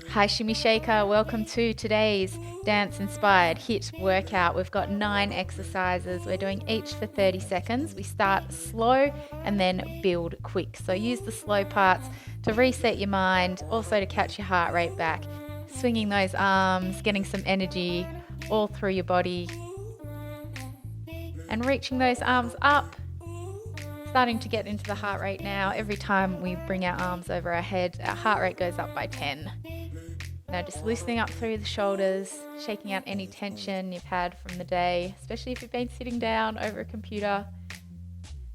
Hi Shimmy Shaker, welcome to today's dance inspired HIIT workout. We've got 9 exercises. We're doing each for 30 seconds. We start slow and then build quick. So use the slow parts to reset your mind, also to catch your heart rate back. Swinging those arms, getting some energy all through your body and reaching those arms up. Starting to get into the heart rate now. Every time we bring our arms over our head, our heart rate goes up by 10. Now just loosening up through the shoulders, shaking out any tension you've had from the day, especially if you've been sitting down over a computer.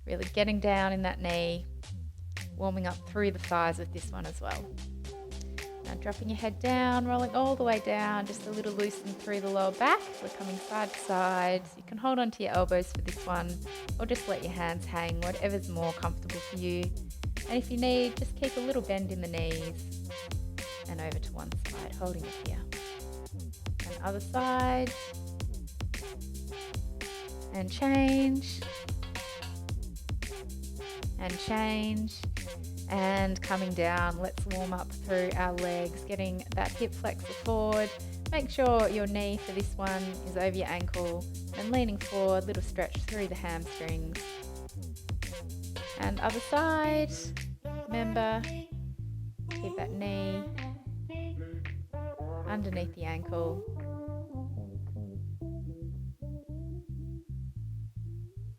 Really getting down in that knee, warming up through the thighs with this one as well. Now dropping your head down, rolling all the way down, just a little loosen through the lower back. We're coming side to side. You can hold onto your elbows for this one, or just let your hands hang, whatever's more comfortable for you. And if you need, just keep a little bend in the knees. And over to one side, holding it here. And other side. And change. And change. And coming down, let's warm up through our legs, getting that hip flexor forward. Make sure your knee for this one is over your ankle and leaning forward, little stretch through the hamstrings. And other side, remember, keep that knee underneath the ankle.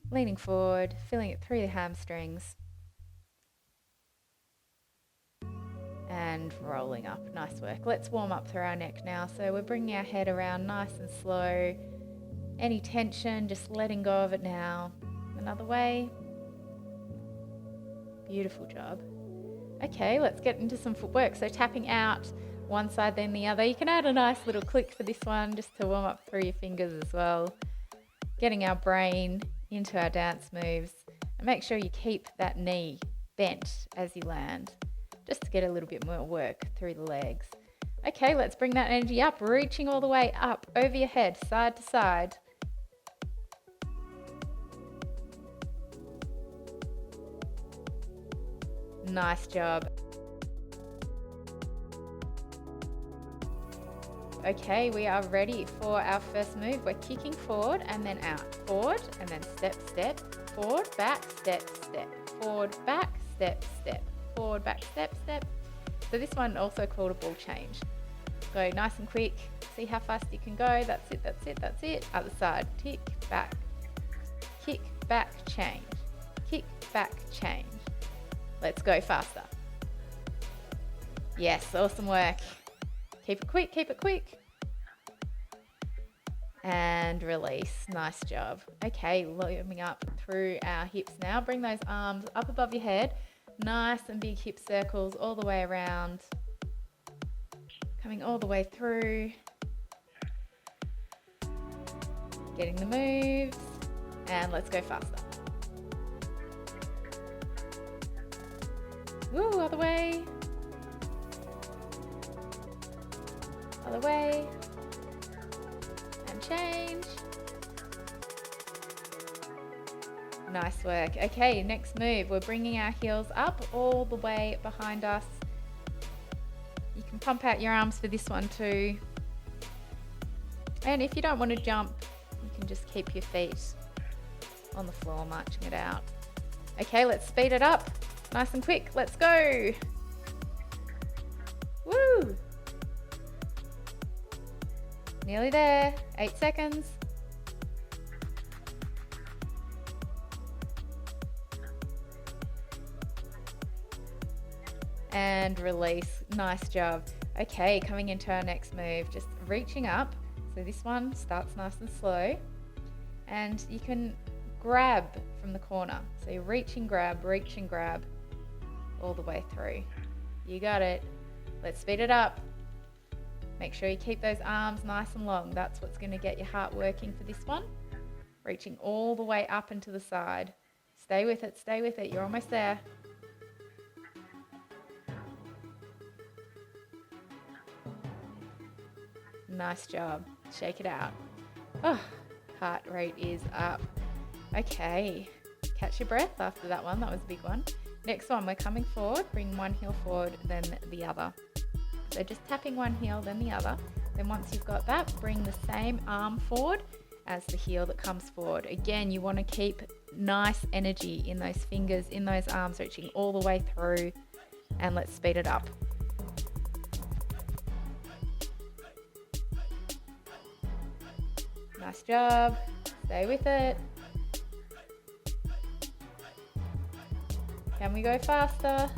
Leaning forward, feeling it through the hamstrings. And rolling up. Nice work. Let's warm up through our neck now. So we're bringing our head around nice and slow. Any tension, just letting go of it now. Another way. Beautiful job. Okay, let's get into some footwork. So tapping out one side then the other. You can add a nice little click for this one just to warm up through your fingers as well. Getting our brain into our dance moves. And make sure you keep that knee bent as you land, just to get a little bit more work through the legs. Okay, let's bring that energy up, reaching all the way up over your head, side to side. Nice job. Okay, we are ready for our first move. We're kicking forward and then out. Forward and then step, step. Forward, back, step, step. Forward, back, step, step. Forward, back, step, step. So this one also called a ball change. Go nice and quick. See how fast you can go. That's it, that's it, that's it. Other side. Kick, back, change. Kick, back, change. Let's go faster. Yes, awesome work. Keep it quick, keep it quick. And release. Nice job. Okay, looming up through our hips now. Bring those arms up above your head. Nice and big hip circles all the way around. Coming all the way through. Getting the moves. And let's go faster. Woo, other way. Other way. And change. Nice work. Okay, next move. We're bringing our heels up all the way behind us. You can pump out your arms for this one too. And if you don't want to jump, you can just keep your feet on the floor, marching it out. Okay, let's speed it up. Nice and quick. Let's go. Woo! Nearly there. 8 seconds. And release. Nice job. Okay, coming into our next move, just reaching up. So this one starts nice and slow. And you can grab from the corner. So you reach and grab all the way through. You got it. Let's speed it up. Make sure you keep those arms nice and long. That's what's going to get your heart working for this one. Reaching all the way up and to the side. Stay with it, stay with it. You're almost there. Nice job. Shake it out. Oh, heart rate is up. Okay. Catch your breath after that one. That was a big one. Next one, we're coming forward. Bring one heel forward, then the other. So just tapping one heel, then the other. Then once you've got that, bring the same arm forward as the heel that comes forward. Again, you want to keep nice energy in those fingers, in those arms, reaching all the way through. And let's speed it up. Nice job. Stay with it. Can we go faster?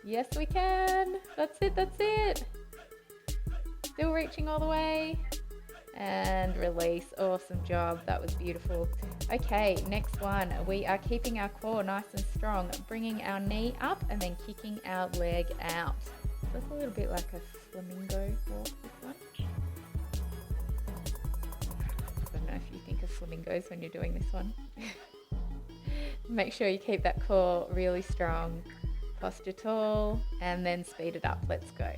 Yes, we can. That's it, that's it. Still reaching all the way. And release. Awesome job. That was beautiful. Okay, next one. We are keeping our core nice and strong, bringing our knee up and then kicking our leg out. So it's a little bit like a flamingo walk, this one. I don't know if you think of flamingos when you're doing this one. Make sure you keep that core really strong. Posture tall and then speed it up. Let's go.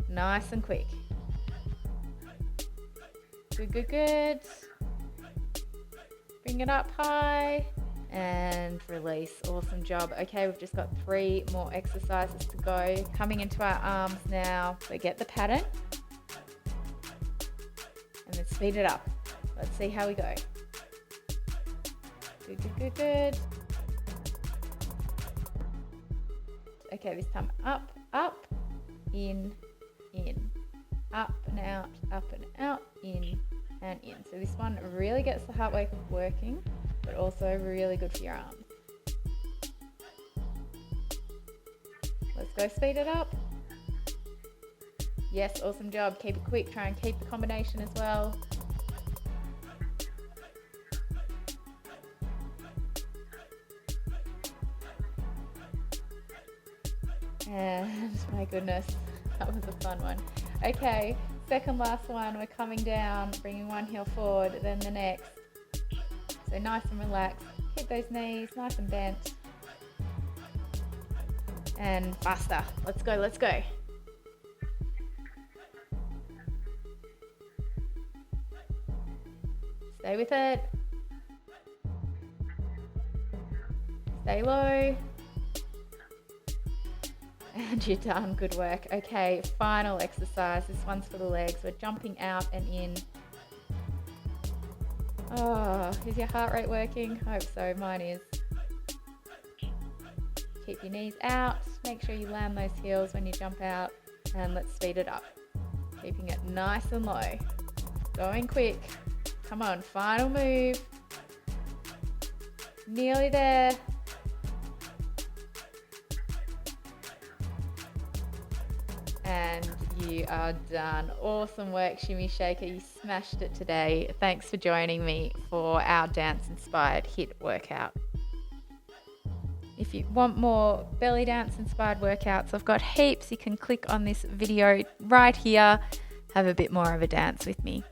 Nice and quick. Good, good, good. Bring it up high and release. Awesome job. Okay, we've just got 3 more exercises to go. Coming into our arms now. So get the pattern and then speed it up. Let's see how we go. Good, good, good, good. Okay, this time up, up, in, up and out, in and in. So this one really gets the heart rate working, but also really good for your arms. Let's go speed it up. Yes, awesome job. Keep it quick. Try and keep the combination as well. And my goodness, that was a fun one. Okay, second last one. We're coming down, bringing one heel forward, then the next. So nice and relaxed. Keep those knees nice and bent. And faster. Let's go, let's go. Stay with it. Stay low. And you're done. Good work. Okay, final exercise. This one's for the legs. We're jumping out and in. Oh, is your heart rate working? Hope so. Mine is. Keep your knees out. Make sure you land those heels when you jump out. And let's speed it up. Keeping it nice and low. Going quick. Come on, final move. Nearly there. And you are done. Awesome work, Shimmy Shaker. You smashed it today. Thanks for joining me for our dance-inspired HIIT workout. If you want more belly dance-inspired workouts, I've got heaps. You can click on this video right here. Have a bit more of a dance with me.